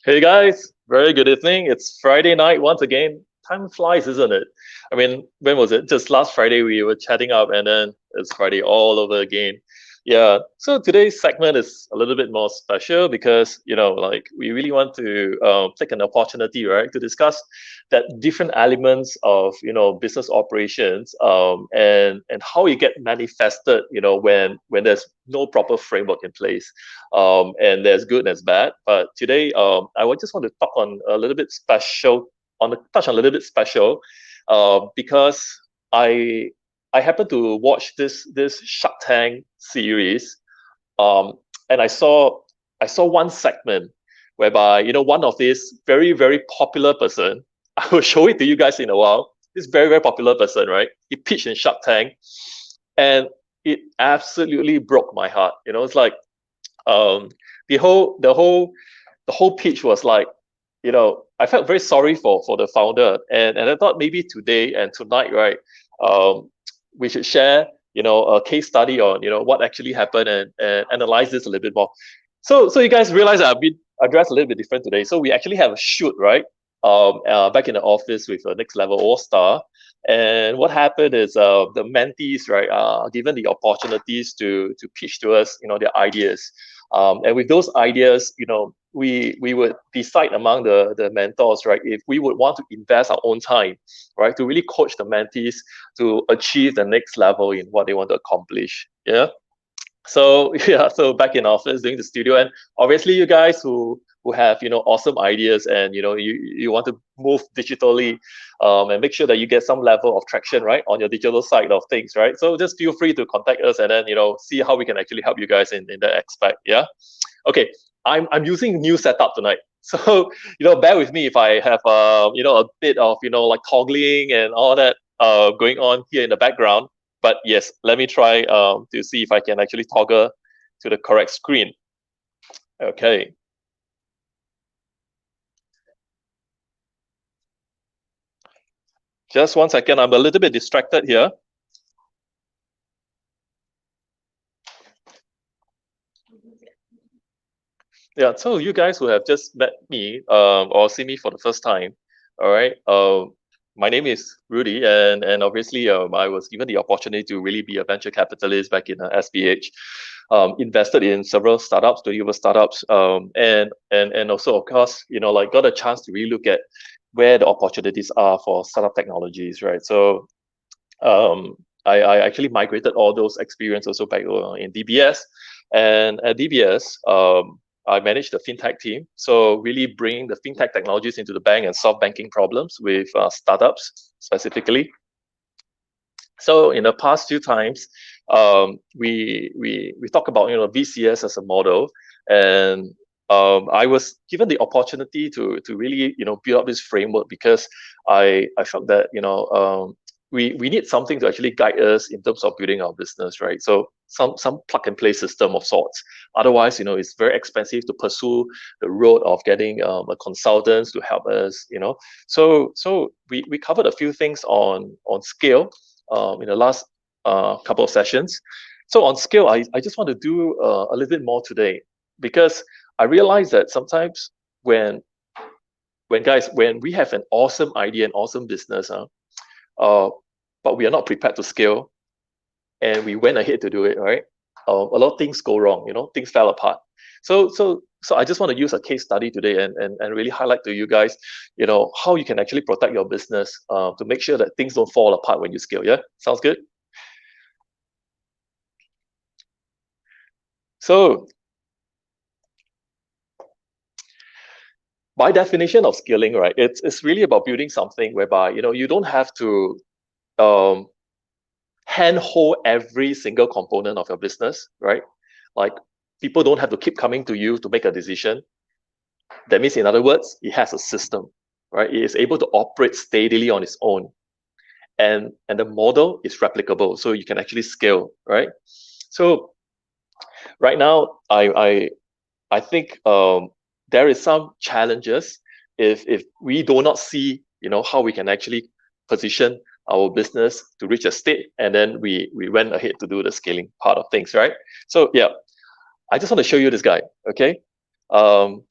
Hey guys, very good evening. It's Friday night once again. Time flies, isn't it? I mean, when was it? Just last Friday we were chatting up, and then it's Friday all over again. Yeah. So today's segment is a little bit more special because like we really want to take an opportunity, right, to discuss that different elements of business operations, and how it get manifested, when there's no proper framework in place, and there's good and there's bad. But today, I would just want to talk on a little bit special, touch on a little bit special, because I I happened to watch this Shark Tank series, um, and I saw one segment whereby one of these very popular person. I will show it to you guys in a while. This very popular person, right? He pitched in Shark Tank, and it absolutely broke my heart. It's like, um the whole pitch was like, I felt very sorry for the founder, and I thought maybe today and tonight, right, um we should share a case study on what actually happened, and analyze this a little bit more. So you guys realize that I've been addressed a little bit different today. So we actually have a shoot, right, back in the office with a next level all star. And what happened is, the mentees, right, are given the opportunities to pitch to us, their ideas. And with those ideas, we would decide among the mentors, right, if we would want to invest our own time, right, to really coach the mentees to achieve the next level in what they want to accomplish. Yeah. So yeah, so back in office doing the studio, and obviously you guys who have awesome ideas, and you want to move digitally, and make sure that you get some level of traction, right, on your digital side of things, right? So just feel free to contact us, and then see how we can actually help you guys in that aspect. Yeah. Okay. I'm using new setup tonight. So bear with me if I have a bit of like toggling and all that going on here in the background. But yes, let me try to see if I can actually toggle to the correct screen. Okay. Just 1 second. I'm a little bit distracted here. Yeah, so you guys who have just met me, or see me for the first time, all right. My name is Rudy, and obviously, I was given the opportunity to really be a venture capitalist back in SPH. Invested in several startups, 20 over startups, and also, of course, like got a chance to really look at where the opportunities are for startup technologies, right? So, I actually migrated all those experience also back in DBS, and at DBS, I managed the fintech team. So really bringing the fintech technologies into the bank and solve banking problems with startups specifically. So in the past few times, we talk about VCS as a model, and I was given the opportunity to really build up this framework because I felt that we need something to actually guide us in terms of building our business, right? So some plug and play system of sorts. Otherwise, it's very expensive to pursue the road of getting a consultants to help us. So we covered a few things on scale in the last couple of sessions. So on scale, I just want to do a little bit more today, because I realize that sometimes when when we have an awesome idea, an awesome business, uh, but we are not prepared to scale, and we went ahead to do it, right? A lot of things go wrong, things fell apart. So I just want to use a case study today and really highlight to you guys, how you can actually protect your business to make sure that things don't fall apart when you scale. Yeah, sounds good. So by definition of scaling, right, it's really about building something whereby you don't have to um, handhold every single component of your business, right? Like people don't have to keep coming to you to make a decision. That means, in other words, it has a system, right? It is able to operate steadily on its own, and the model is replicable, so you can actually scale, right? So right now, I think there is some challenges if we do not see how we can actually position our business to reach a state, and then we went ahead to do the scaling part of things, right? So yeah, I just want to show you this guy. Okay, um,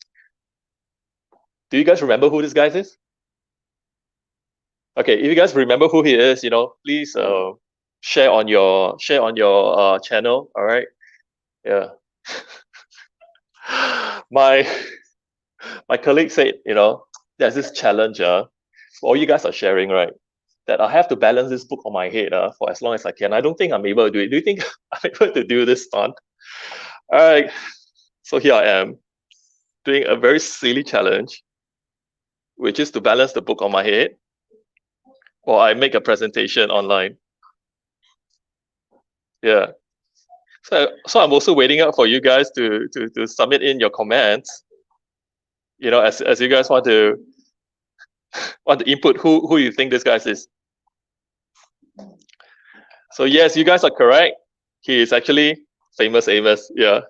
do you guys remember who this guy is? Okay, if you guys remember who he is, please share on your channel. All right, yeah. my my colleague said, there's this challenge. All you guys are sharing, right? That I have to balance this book on my head for as long as I can. I don't think I'm able to do it. Do you think I'm able to do this, Ton? All right. So here I am doing a very silly challenge, which is to balance the book on my head while I make a presentation online. Yeah. So I'm also waiting up for you guys to submit in your comments. As you guys want to input who you think this guy is. So yes, you guys are correct. He is actually Famous Amos. Yeah.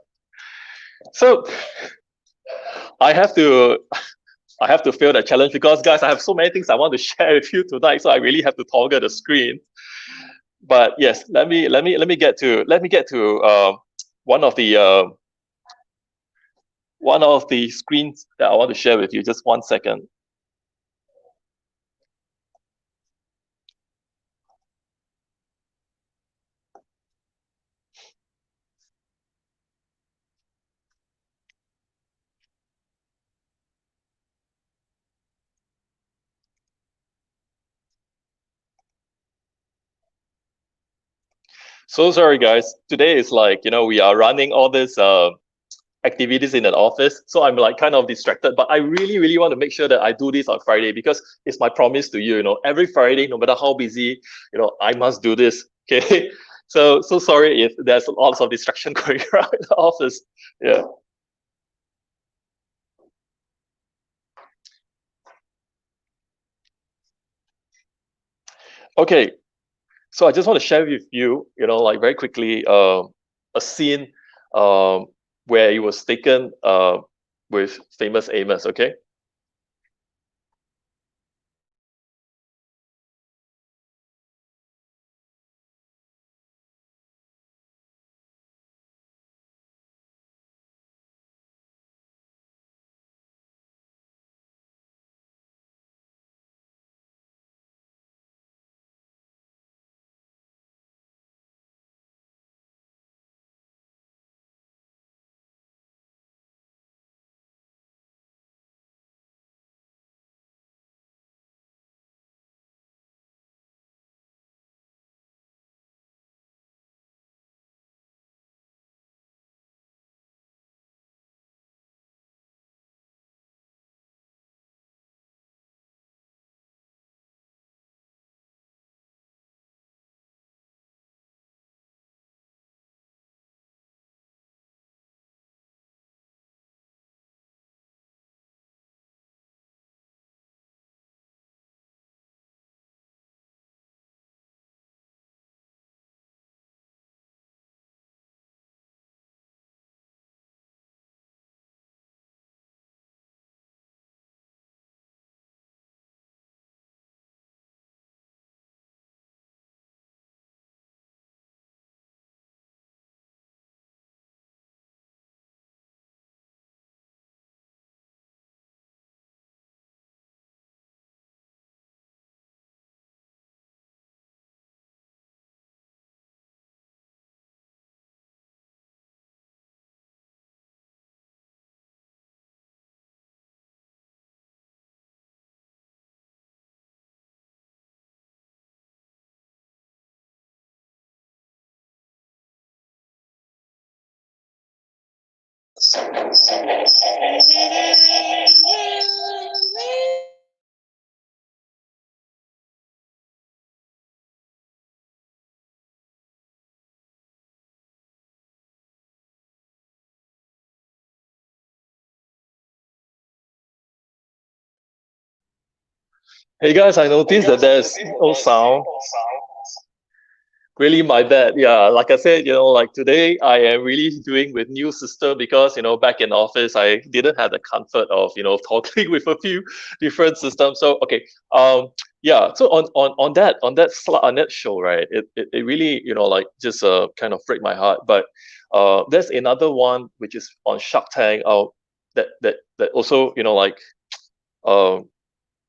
So I have to I have to fail that challenge because, guys, I have so many things I want to share with you tonight. So I really have to toggle the screen. But yes, let me get to one of the screens that I want to share with you. Just 1 second. So sorry, guys. Today is like we are running all these activities in an office, so I'm like kind of distracted. But I really, really want to make sure that I do this on Friday because it's my promise to you. Every Friday, no matter how busy, I must do this. Okay. So sorry if there's lots of distraction going around in the office. Yeah. Okay. So I just want to share with you, like very quickly, a scene where it was taken with Famous Amos. Okay. Hey guys, I noticed that there's no sound. Really my bad. Yeah, like I said, like today I am really doing with new system because back in office I didn't have the comfort of talking with a few different systems. So okay, yeah. So on that show, right? It really like just kind of break my heart. But there's another one which is on Shark Tank. That also like um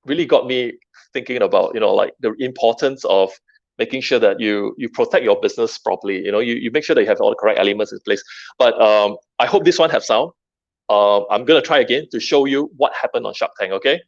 really got me thinking about like the importance of making sure that you protect your business properly. You make sure that you have all the correct elements in place. But I hope this one have sound. I'm gonna try again to show you what happened on Shark Tank. Okay.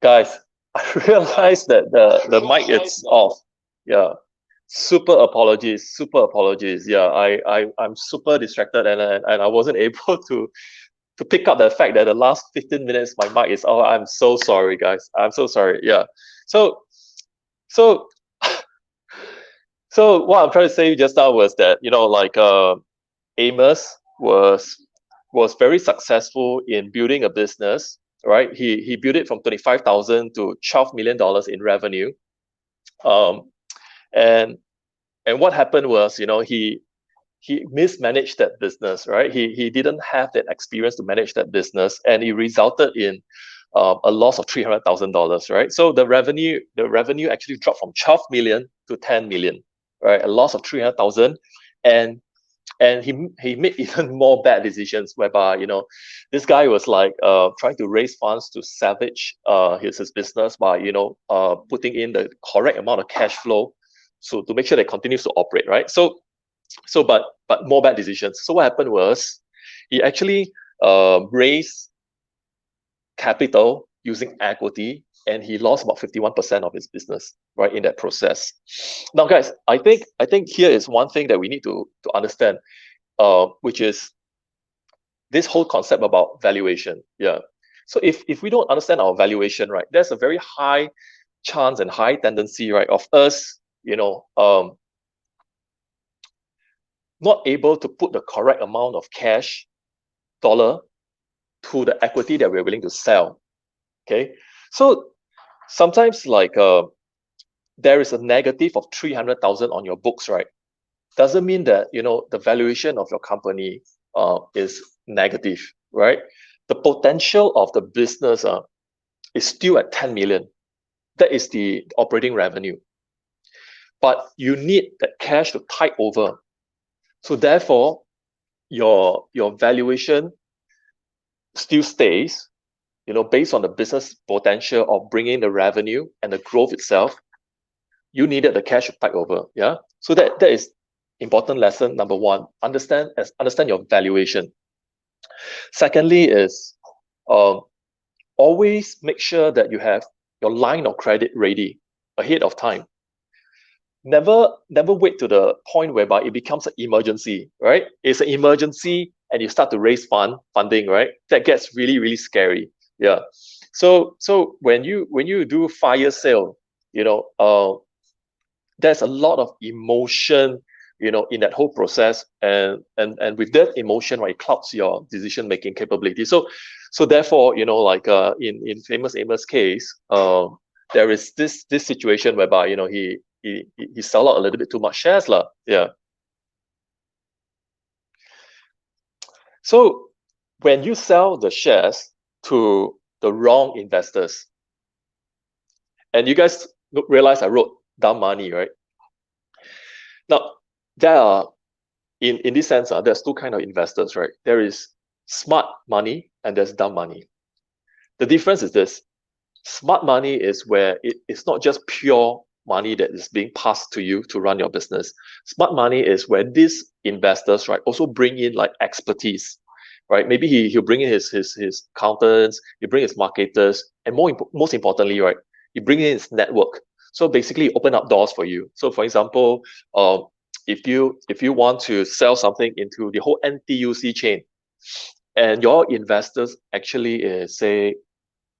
Guys, I realized that the mic is off. Yeah. Super apologies. Super apologies. Yeah, I'm super distracted, and I wasn't able to pick up the fact that the last 15 minutes my mic is off. I'm so sorry, guys. I'm so sorry. Yeah. So so so what I'm trying to say just now was that, like Amos was very successful in building a business, right? He built it from 25,000 to $12 million in revenue. Um, and and what happened was, he mismanaged that business, right? He didn't have that experience to manage that business, and it resulted in a loss of $300,000, right? So the revenue actually dropped from 12 million to 10 million, right? A loss of 300,000, and he made even more bad decisions, whereby this guy was like trying to raise funds to salvage his business by putting in the correct amount of cash flow, so to make sure that it continues to operate, right? But more bad decisions. So what happened was, he actually raised capital using equity, and he lost about 51% of his business, right, in that process. Now, guys, I think here is one thing that we need to understand, which is this whole concept about valuation. Yeah. So if we don't understand our valuation, right, there's a very high chance and high tendency, right, of us, not able to put the correct amount of cash dollar to the equity that we're willing to sell. Okay. So sometimes, like, there is a negative of 300,000 on your books, right? Doesn't mean that the valuation of your company is negative, right? The potential of the business is still at 10 million. That is the operating revenue, but you need that cash to tide over. So therefore, your valuation still stays, based on the business potential of bringing the revenue and the growth itself. You needed the cash to tide over. Yeah. So that is important lesson number one. Understand your valuation. Secondly is, always make sure that you have your line of credit ready ahead of time. Never wait to the point whereby it becomes an emergency, right? It's an emergency and you start to raise funding, right? That gets really, really scary. Yeah. So when you do fire sale, there's a lot of emotion, in that whole process, and with that emotion, right, it clouds your decision making capability. So therefore, like, in Famous Amos case, there is this situation whereby he sell out a little bit too much shares lah. Yeah. So when you sell the shares to the wrong investors, and you guys realize I wrote dumb money, right? Now, there are, in this sense, there's two kind of investors, right? There is smart money and there's dumb money. The difference is this: smart money is where it's not just pure money that is being passed to you to run your business. Smart money is where these investors, right, also bring in like expertise, right? Maybe he'll bring in his accountants, he bring his marketers, and most importantly, right, he bring in his network. So basically, open up doors for you. So for example, if you want to sell something into the whole NTUC chain, and your investors actually say,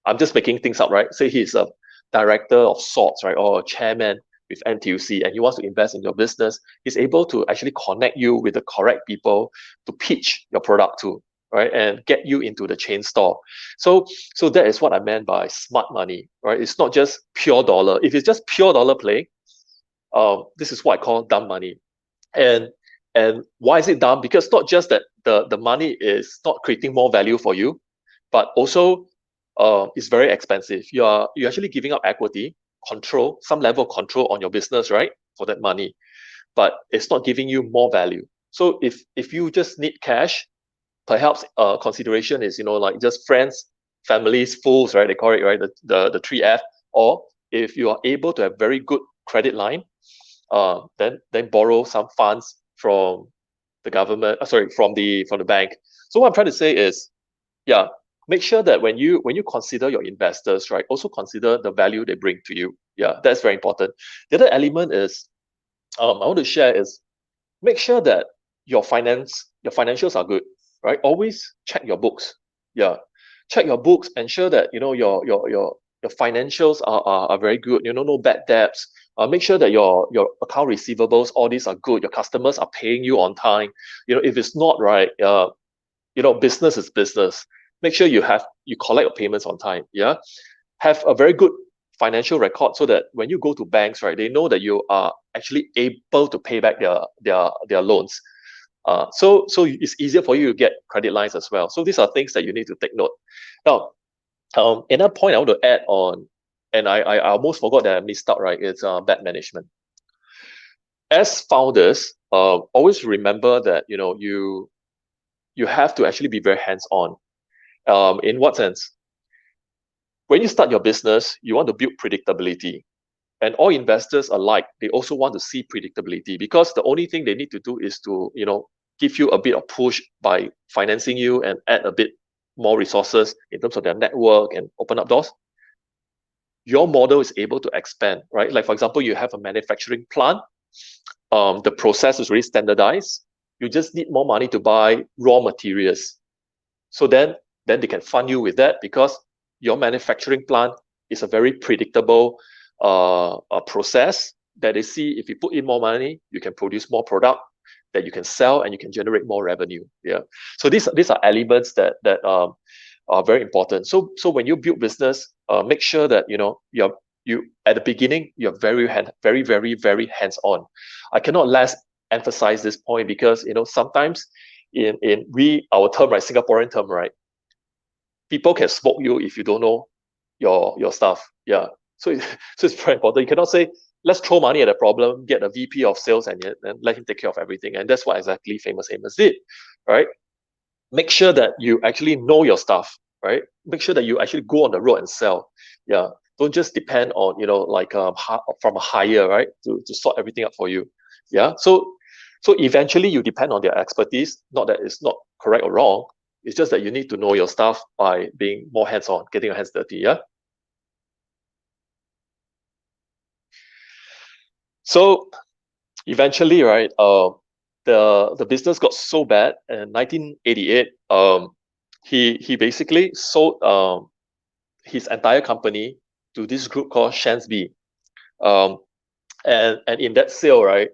I'm just making things up, right? Say he's a director of sorts, right, or a chairman with NTUC, and he wants to invest in your business. He's able to actually connect you with the correct people to pitch your product to, right, and get you into the chain store. So that is what I meant by smart money, right? It's not just pure dollar. If it's just pure dollar play, this is what I call dumb money. And why is it dumb? Because not just that the money is not creating more value for you, but also it's very expensive. You're actually giving up equity, control, some level of control on your business, right, for that money, but it's not giving you more value. So if you just need cash, perhaps consideration is, like, just friends, families, fools, right? They call it, right, the 3F. Or if you are able to have very good credit line, then borrow some funds from the government, from the bank. So what I'm trying to say is, yeah, make sure that when you consider your investors, right, also consider the value they bring to you. Yeah, that's very important. The other element is I want to share is make sure that your financials are good, right? Always check your books. Yeah, check your books. Ensure that your financials are very good. No bad debts. Make sure that your account receivables, all these are good. Your customers are paying you on time. If it's not right, business is business. Make sure you collect your payments on time. Yeah, have a very good financial record so that when you go to banks, right, they know that you are actually able to pay back their loans. So it's easier for you to get credit lines as well. So these are things that you need to take note. Now, another point I want to add on, and I almost forgot that I missed out, right? It's bad management. As founders, always remember that you have to actually be very hands-on. In what sense? When you start your business, you want to build predictability. And all investors alike, they also want to see predictability, because the only thing they need to do is to, give you a bit of push by financing you and add a bit more resources in terms of their network and open up doors. Your model is able to expand, right? Like, for example, you have a manufacturing plant. The process is really standardized. You just need more money to buy raw materials. So then they can fund you with that, because your manufacturing plant is a very predictable process that they see if you put in more money, you can produce more product that you can sell and you can generate more revenue. Yeah. So these are elements that are very important. So when you build business, make sure that you at the beginning you're very very hands-on. I cannot less emphasize this point, because sometimes in our term, right, Singaporean term, right, people can smoke you if you don't know your stuff. Yeah. So it's very important. You cannot say, let's throw money at a problem, get a VP of sales, and let him take care of everything. And that's what exactly Famous Amos did, right? Make sure that you actually know your stuff, right? Make sure that you actually go on the road and sell. Yeah. Don't just depend on, from a hire, right, to sort everything up for you. Yeah. So eventually you depend on their expertise. Not that it's not correct or wrong. It's just that you need to know your stuff by being more hands-on, getting your hands dirty. Yeah. So eventually, right, the business got so bad in 1988. He basically sold his entire company to this group called Shansby. And in that sale, right,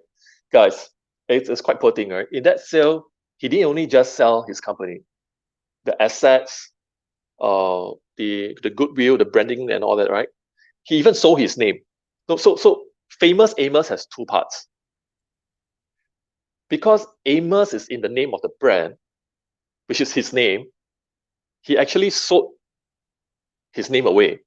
guys, it's quite poor thing, right? In that sale, he didn't only just sell his company, the assets, the goodwill, the branding, and all that, right? He even sold his name. So Famous Amos has two parts. Because Amos is in the name of the brand, which is his name, he actually sold his name away.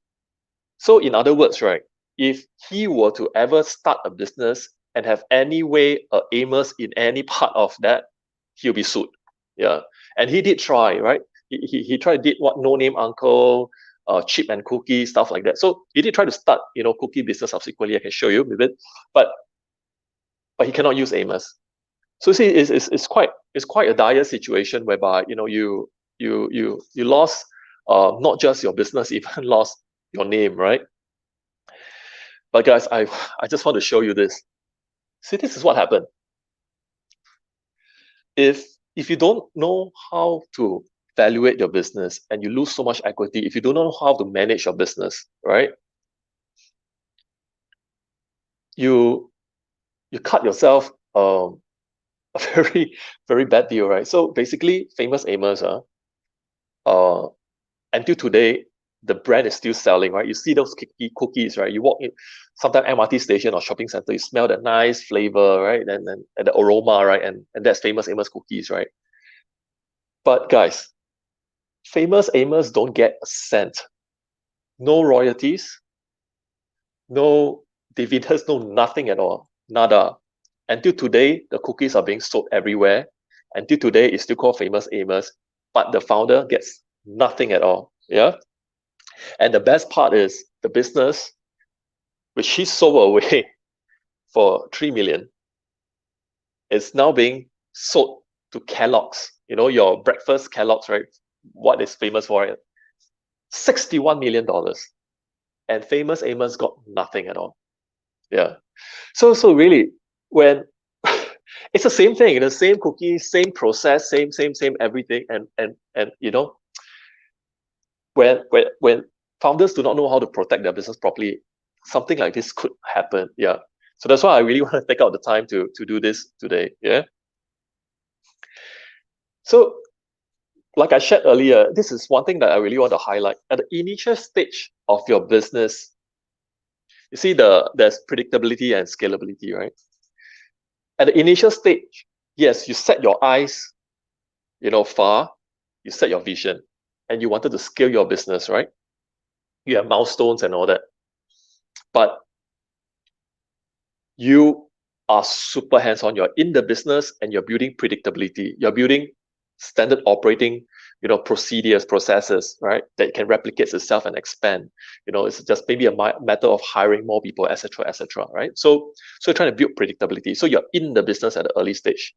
So in other words, right, if he were to ever start a business and have any way Amos in any part of that, he'll be sued. Yeah. And he did try, right? He tried, did what, No Name Uncle, chip and cookie, stuff like that. So he did try to start, cookie business subsequently. I can show you with it, but he cannot use Amos. So see, it's quite a dire situation whereby you lost not just your business, even lost your name, right? But guys, I just want to show you this. See, this is what happened. If you don't know how to evaluate your business and you lose so much equity, if you don't know how to manage your business, right? You cut yourself a very, very bad deal, right? So basically, Famous Amos, until today, the brand is still selling, right? You see those cookies, right? You walk in, sometimes MRT station or shopping center, you smell that nice flavor, right? And the aroma, right? And that's Famous Amos cookies, right? But guys, Famous Amos don't get a cent. No royalties, no dividends, no nothing at all. Nada. Until today, the cookies are being sold everywhere. Until today, it's still called Famous Amos, but the founder gets nothing at all. Yeah. And the best part is the business, which he sold away for 3 million, is now being sold to Kellogg's. Your breakfast Kellogg's, right? What is famous for it? $61 million. And Famous Amos got nothing at all. Yeah. So really, when it's the same thing, the same cookie, same process, same everything, and when founders do not know how to protect their business properly, something like this could happen. Yeah. So that's why I really want to take out the time to do this today. Yeah. So, like I shared earlier, this is one thing that I really want to highlight. At the initial stage of your business, you see there's predictability and scalability, right? At the initial stage, yes, you set your eyes, far, you set your vision, and you wanted to scale your business, right? You have milestones and all that. But you are super hands-on. You're in the business and you're building predictability. You're building standard operating, procedures, processes, right? That can replicate itself and expand. It's just maybe a matter of hiring more people, etc., right? So you're trying to build predictability. So you're in the business at the early stage,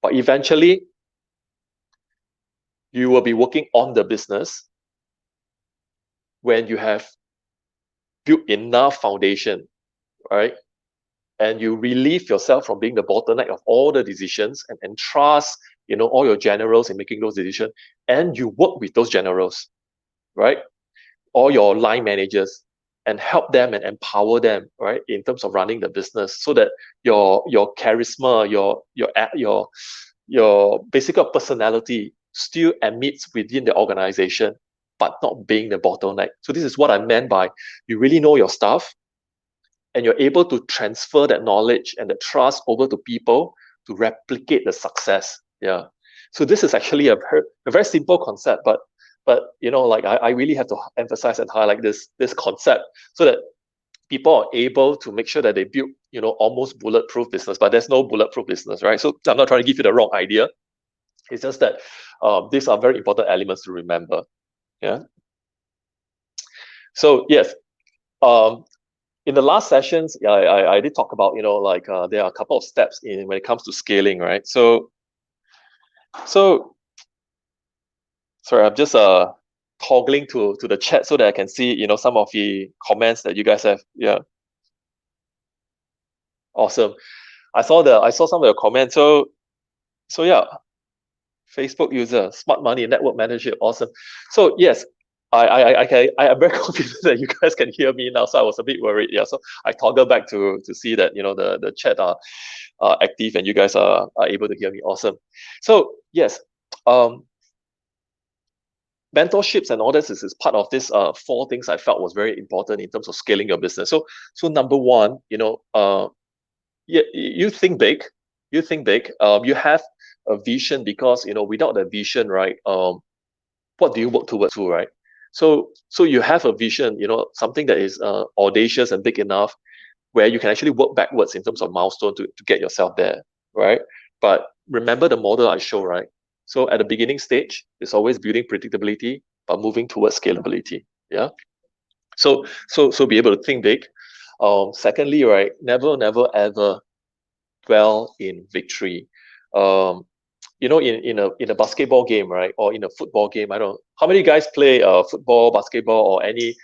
but eventually you will be working on the business when you have built enough foundation, right? And you relieve yourself from being the bottleneck of all the decisions and entrust, all your generals in making those decisions. And you work with those generals, right? All your line managers, and help them and empower them, right? In terms of running the business, so that your charisma, your basic personality still emits within the organization, but not being the bottleneck. So this is what I meant by you really know your stuff, and you're able to transfer that knowledge and the trust over to people to replicate the success. Yeah. So this is actually a very simple concept, but I really have to emphasize and highlight this concept so that people are able to make sure that they build, almost bulletproof business, but there's no bulletproof business, right? So I'm not trying to give you the wrong idea. It's just that these are very important elements to remember. Yeah. So yes, in the last sessions, I did talk about, there are a couple of steps when it comes to scaling, right? So sorry, I'm just toggling to the chat so that I can see, some of the comments that you guys have. Yeah. Awesome. I saw some of your comments. So yeah, Facebook user, smart money, network manager, awesome. So yes, I am very confident that you guys can hear me now. So I was a bit worried. Yeah. So I toggle back to see that the chat are active and you guys are able to hear me. Awesome. So yes, mentorships and all this is part of this 4 things I felt was very important in terms of scaling your business. So number one, you think big. You think big. You have a vision, because without a vision, right? What do you work towards to, right? So you have a vision, something that is audacious and big enough, where you can actually work backwards in terms of milestone to get yourself there, right? But remember the model I show, right? So at the beginning stage, it's always building predictability, but moving towards scalability. Yeah. So be able to think big. Secondly, right, never ever dwell in victory. In a basketball game, right, or in a football game, I don't know how many guys play football, basketball, or any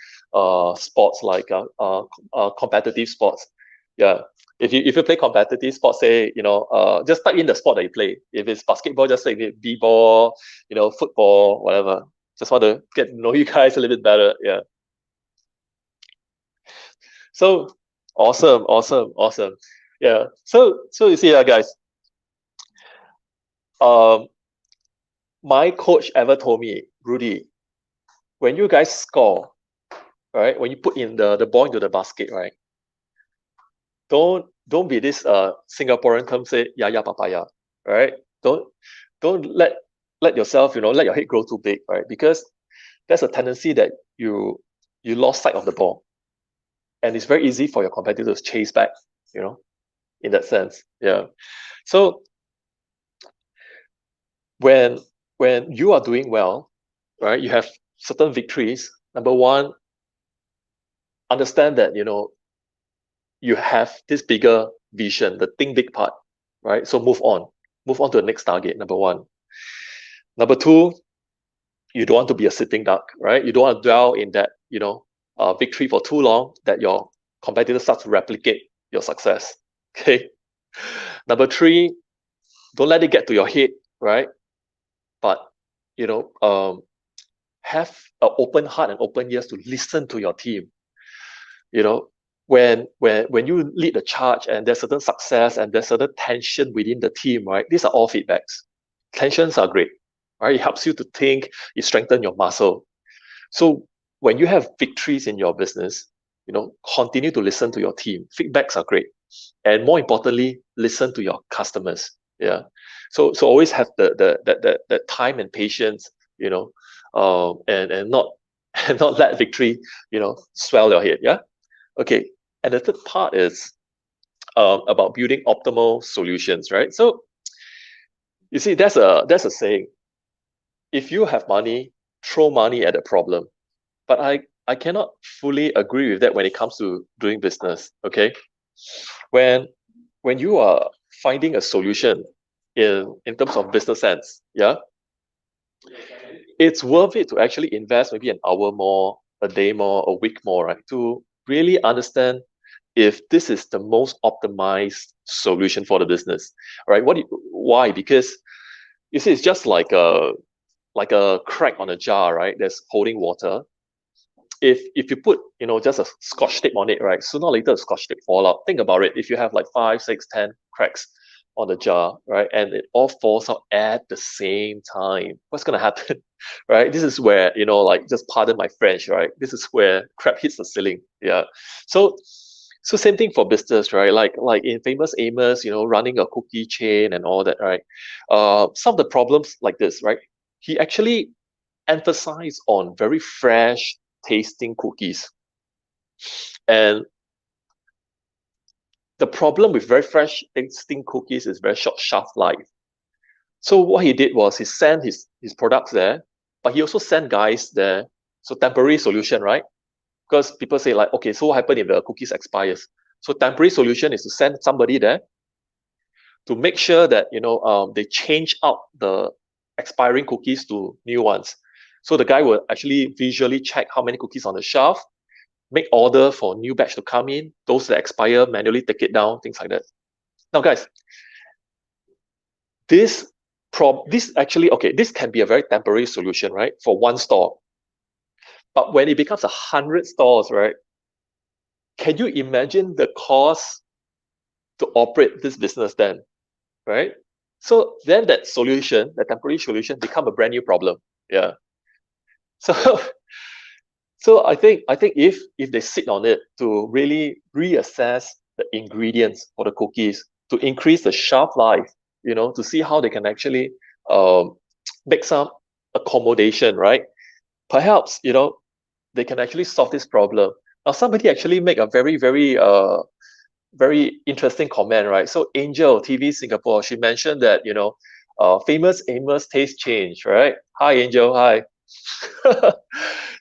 sports like competitive sports. Yeah, if you play competitive sports, say just type in the sport that you play. If it's basketball, just say b-ball, football, whatever. Just want to get to know you guys a little bit better. Yeah. So awesome. Yeah. So you see, guys. My coach ever told me, Rudy, when you guys score, right, when you put in the ball into the basket, right, don't be this Singaporean term, say ya papaya, right? Don't let yourself, let your head grow too big, right? Because there's a tendency that you lost sight of the ball, and it's very easy for your competitors to chase back, in that sense. Yeah. So when you are doing well, right, you have certain victories. Number one, understand that you have this bigger vision, the think big part, right? So move on to the next target. Number one. Number two, you don't want to be a sitting duck, right? You don't want to dwell in that, victory for too long that your competitor starts to replicate your success. Okay. Number three, don't let it get to your head, right? But you know, have an open heart and open ears to listen to your team. You know, when you lead the charge and there's certain success and there's certain tension within the team, right? These are all feedbacks. Tensions are great, right? It helps you to think, it strengthens your muscle. So when you have victories in your business, continue to listen to your team. Feedbacks are great. And more importantly, listen to your customers. Yeah. So always have the time and patience, and not and not let victory, swell your head. Yeah. Okay. And the third part is about building optimal solutions, right? So you see, there's a saying: if you have money, throw money at a problem. But I cannot fully agree with that when it comes to doing business. Okay, when you are finding a solution in terms of business sense, yeah, it's worth it to actually invest maybe an hour more, a day more, a week more, right, to really understand if this is the most optimized solution for the business, right? Why? Because you see, it's just like a crack on a jar, right? That's holding water. If you put just a scotch tape on it, right, sooner or later the scotch tape fall out. Think about it. If you have like 5, 6, 10 cracks on the jar, right, and it all falls out at the same time, what's going to happen? Right, this is where, like, just pardon my French, right, this is where crap hits the ceiling. Yeah. So same thing for business, right? Like in Famous Amos, running a cookie chain and all that, right? Some of the problems like this, right, he actually emphasized on very fresh tasting cookies. And the problem with very fresh tasting cookies is very short shelf life. So what he did was he sent his products there, but he also sent guys there. So temporary solution, right? Because people say like, okay, so what happens if the cookies expires? So temporary solution is to send somebody there to make sure that they change out the expiring cookies to new ones. So the guy will actually visually check how many cookies on the shelf, make order for new batch to come in, those that expire, manually take it down, things like that. Now, guys, this actually, okay, this can be a very temporary solution, right, for one store. But when it becomes 100 stores, right, can you imagine the cost to operate this business then, right? So then that solution, the temporary solution, become a brand new problem. Yeah. So so I think if they sit on it to really reassess the ingredients for the cookies, to increase the shelf life, to see how they can actually make some accommodation, right? Perhaps they can actually solve this problem. Now somebody actually make a very very interesting comment, right? So Angel TV Singapore, she mentioned that Famous Amos taste change, right? Hi Angel, hi.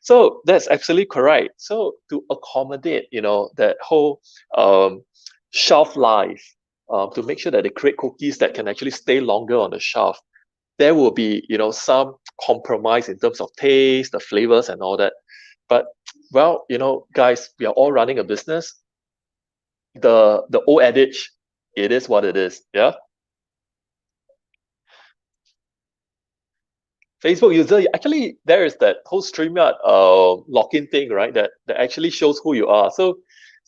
So that's absolutely correct. So to accommodate, that whole shelf life, to make sure that they create cookies that can actually stay longer on the shelf, there will be, some compromise in terms of taste, the flavors, and all that. But well, guys, we are all running a business. The old adage, it is what it is. Yeah. Facebook user, actually, there is that whole StreamYard login thing, right? That actually shows who you are. So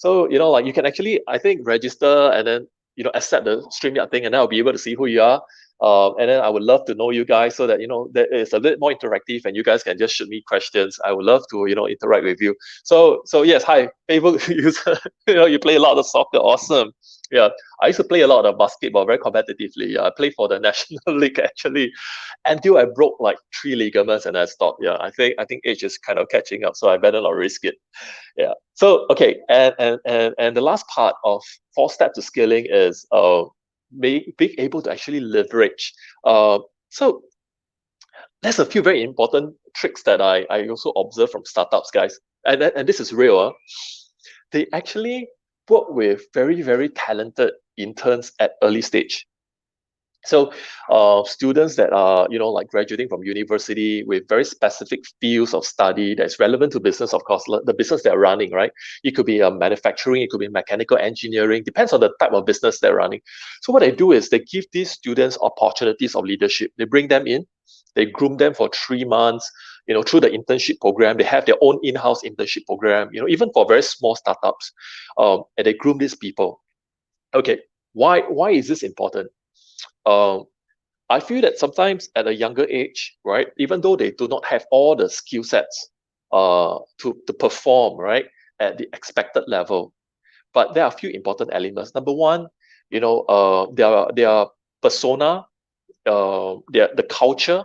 like you can actually, I think, register and then accept the StreamYard thing, and then I'll be able to see who you are. And then I would love to know you guys so that that it's a bit more interactive, and you guys can just shoot me questions. I would love to interact with you. So yes, hi Facebook user. You play a lot of soccer, awesome. Yeah, I used to play a lot of basketball very competitively. Yeah, I played for the National League actually, until I broke like 3 ligaments and I stopped. Yeah, I think age is kind of catching up, so I better not risk it. Yeah. So okay, and the last part of 4 step to scaling is being able to actually leverage. So there's a few very important tricks that I also observe from startups, guys, and this is real. They actually work with very talented interns at early stage. So students that are, like graduating from university with very specific fields of study that's relevant to business, of course, the business they're running, right? It could be manufacturing, it could be mechanical engineering, depends on the type of business they're running. So what they do is they give these students opportunities of leadership. They bring them in, they groom them for 3 months, through the internship program. They have their own in-house internship program, even for very small startups. And they groom these people. Okay, why is this important? Um, I feel that sometimes at a younger age, right, even though they do not have all the skill sets to perform, right, at the expected level, but there are a few important elements. Number one, their persona, the culture,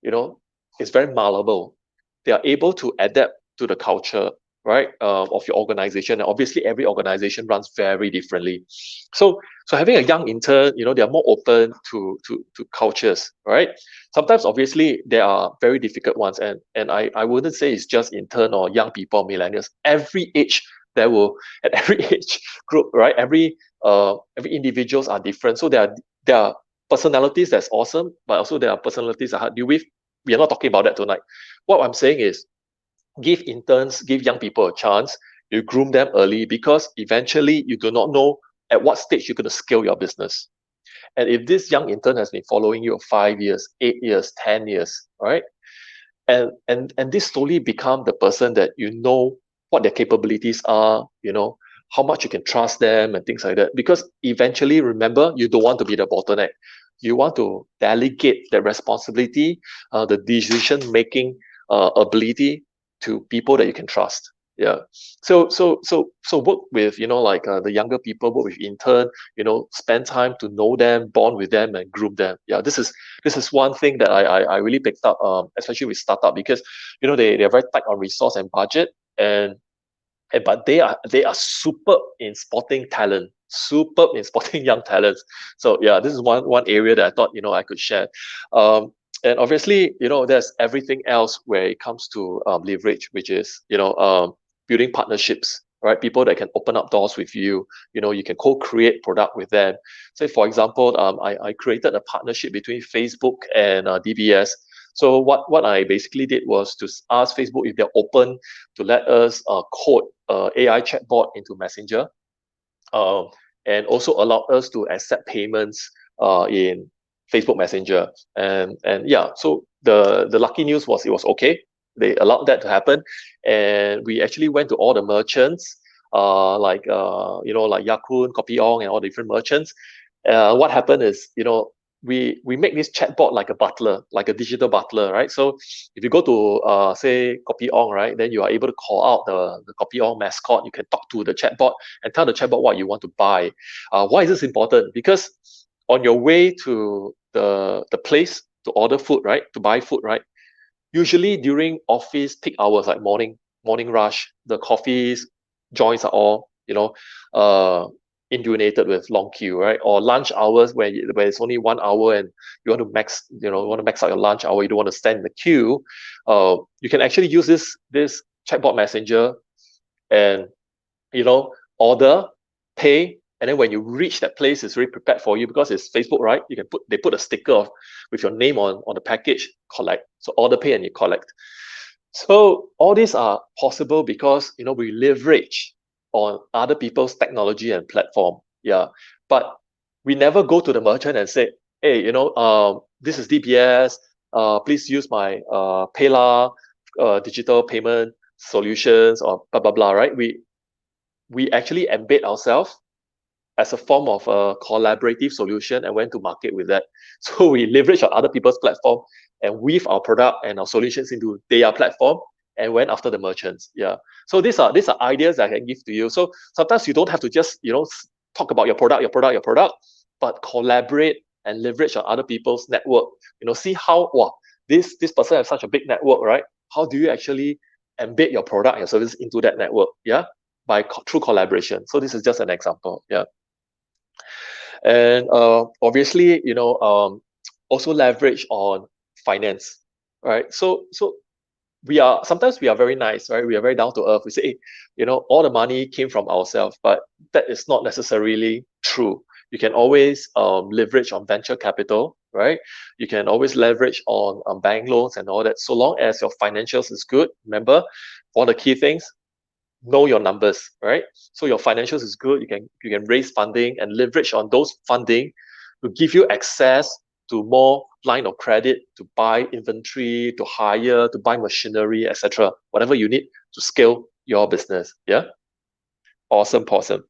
you know, is very malleable. They are able to adapt to the culture, right, of your organization. And obviously, every organization runs very differently. So having a young intern, they are more open to cultures, right? Sometimes, obviously, there are very difficult ones, and I wouldn't say it's just intern or young people, millennials. Every age there will at every age group, right? Every individuals are different. So there are personalities that's awesome, but also there are personalities that are hard to deal with. We are not talking about that tonight. What I'm saying is give interns, give young people a chance. You groom them early because eventually you do not know at what stage you're going to scale your business. And if this young intern has been following you 5 years, 8 years, 10 years, right? And this slowly become the person that you know what their capabilities are, how much you can trust them and things like that. Because eventually, remember, you don't want to be the bottleneck. You want to delegate the responsibility, the decision making ability to people that you can trust. Yeah. So work with, the younger people, work with intern, spend time to know them, bond with them, and groom them. Yeah, this is one thing that I really picked up, especially with startup, because they're very tight on resource and budget, and but they are superb in spotting talent, superb in spotting young talents. So yeah, this is one area that I thought I could share. And obviously, there's everything else where it comes to leverage, which is building partnerships, right? People that can open up doors with you. You can co-create product with them. Say for example, I created a partnership between Facebook and DBS. So what I basically did was to ask Facebook if they're open to let us code AI chatbot into Messenger, um, and also allow us to accept payments in Facebook Messenger. And yeah, so the lucky news was it was okay. They allowed that to happen, and we actually went to all the merchants, like Yakun, Kopi Ong, and all the different merchants. What happened is, we make this chatbot like a butler, like a digital butler, right? So if you go to say Kopi Ong, right, then you are able to call out the Kopi Ong mascot. You can talk to the chatbot and tell the chatbot what you want to buy. Why is this important? Because on your way to the place to order food, right, to buy food, right, usually during office peak hours, like morning rush, the coffees joints are all indurated with long queue, right? Or lunch hours where it's only 1 hour and you want to max out your lunch hour. You don't want to stand in the queue. You can actually use this chatbot messenger and order, pay, and then when you reach that place, it's already prepared for you because it's Facebook, right? They put a sticker with your name on the package, collect. So order, pay, and you collect. So all these are possible because we leverage on other people's technology and platform. Yeah. But we never go to the merchant and say, hey, this is DBS. Please use my PayLah digital payment solutions or blah blah blah. Right? We actually embed ourselves as a form of a collaborative solution and went to market with that. So we leverage on other people's platform and weave our product and our solutions into their platform and went after the merchants. Yeah. So these are ideas that I can give to you. So sometimes you don't have to just talk about your product, but collaborate and leverage on other people's network. See how this person has such a big network, right? How do you actually embed your product and your service into that network? Yeah, through collaboration. So this is just an example. Yeah. And obviously, also leverage on finance, right? So sometimes we are very nice, right? We are very down to earth. We say, hey, all the money came from ourselves, but that is not necessarily true. You can always leverage on venture capital, right? You can always leverage on bank loans and all that. So long as your financials is good, remember, one of the key things, know your numbers, right? So your financials is good. You can raise funding and leverage on those funding to give you access to more line of credit to buy inventory, to hire, to buy machinery, etc. Whatever you need to scale your business. Yeah. Awesome, awesome.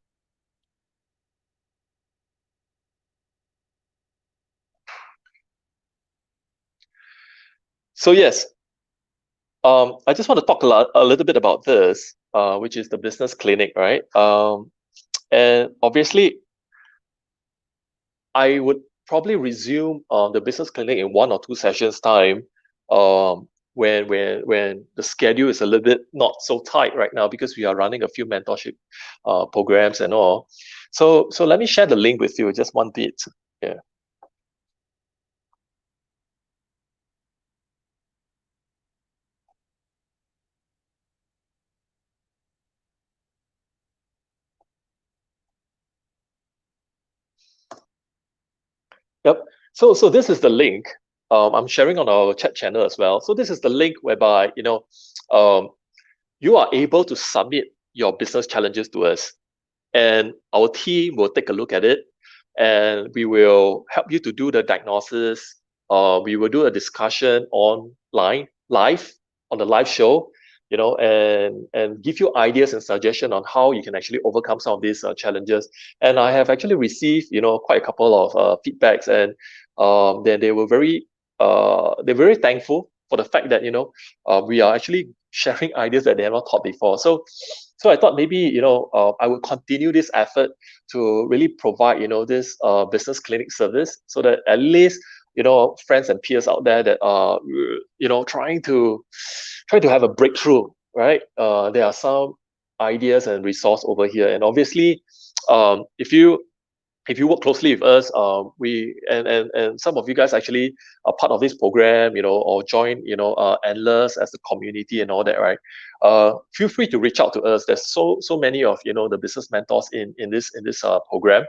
So yes, I just want to talk a little bit about this, which is the business clinic, right? And obviously, I would probably resume the business clinic in 1 or 2 sessions time, when the schedule is a little bit not so tight right now because we are running a few mentorship programs and all. So let me share the link with you just one bit. Yeah. Yep. So this is the link. I'm sharing on our chat channel as well. So this is the link whereby um, you are able to submit your business challenges to us, and our team will take a look at it, and we will help you to do the diagnosis. We will do a discussion online, live, on the live show, and give you ideas and suggestion on how you can actually overcome some of these challenges. And I have actually received, quite a couple of feedbacks, and then they're very thankful for the fact that we are actually sharing ideas that they have not thought before. So I thought maybe I would continue this effort to really provide this business clinic service, so that at least friends and peers out there that are trying to have a breakthrough, right? There are some ideas and resource over here, and obviously, if you work closely with us, and some of you guys actually are part of this program, or join, Endless as a community and all that, right? Feel free to reach out to us. There's so many of the business mentors in this program.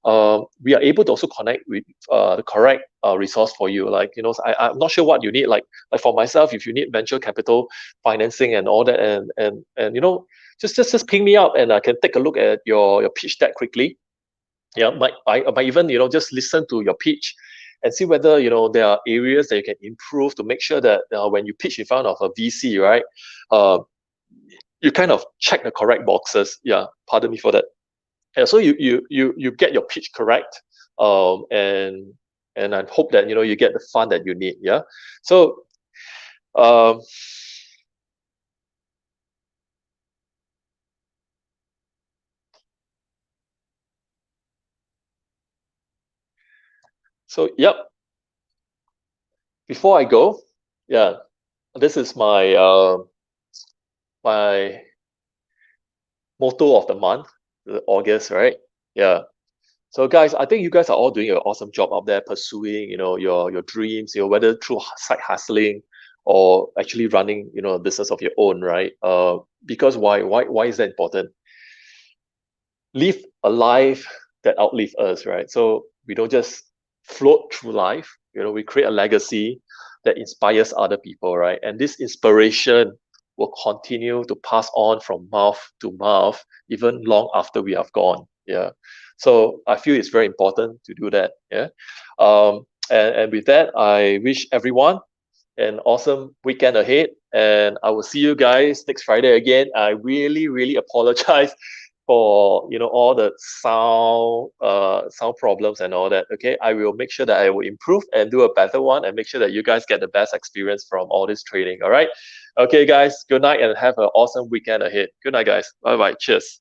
We are able to also connect with the correct resource for you. Like, I'm not sure what you need. Like for myself, if you need venture capital financing and all that, and just ping me up, and I can take a look at your pitch deck quickly. Yeah, might even just listen to your pitch and see whether there are areas that you can improve to make sure that when you pitch in front of a VC, right, uh, you kind of check the correct boxes. Yeah, pardon me for that. Yeah, so you get your pitch correct, and I hope that you get the fund that you need. Yeah, so um, yep. Before I go, yeah, this is my motto of the month, August, right? Yeah. So guys, I think you guys are all doing an awesome job out there pursuing, your dreams, whether through side hustling or actually running, a business of your own, right? Because why is that important? Live a life that outlive us, right? So we don't just float through life, we create a legacy that inspires other people, right? And this inspiration will continue to pass on from mouth to mouth even long after we have gone. Yeah. So I feel it's very important to do that. Yeah. And with that, I wish everyone an awesome weekend ahead, and I will see you guys next Friday again. I really, really apologize for all the sound problems and all that. Okay, I will make sure that I will improve and do a better one, and make sure that you guys get the best experience from all this training. All right. Okay, guys. Good night and have an awesome weekend ahead. Good night, guys. Bye bye. Cheers.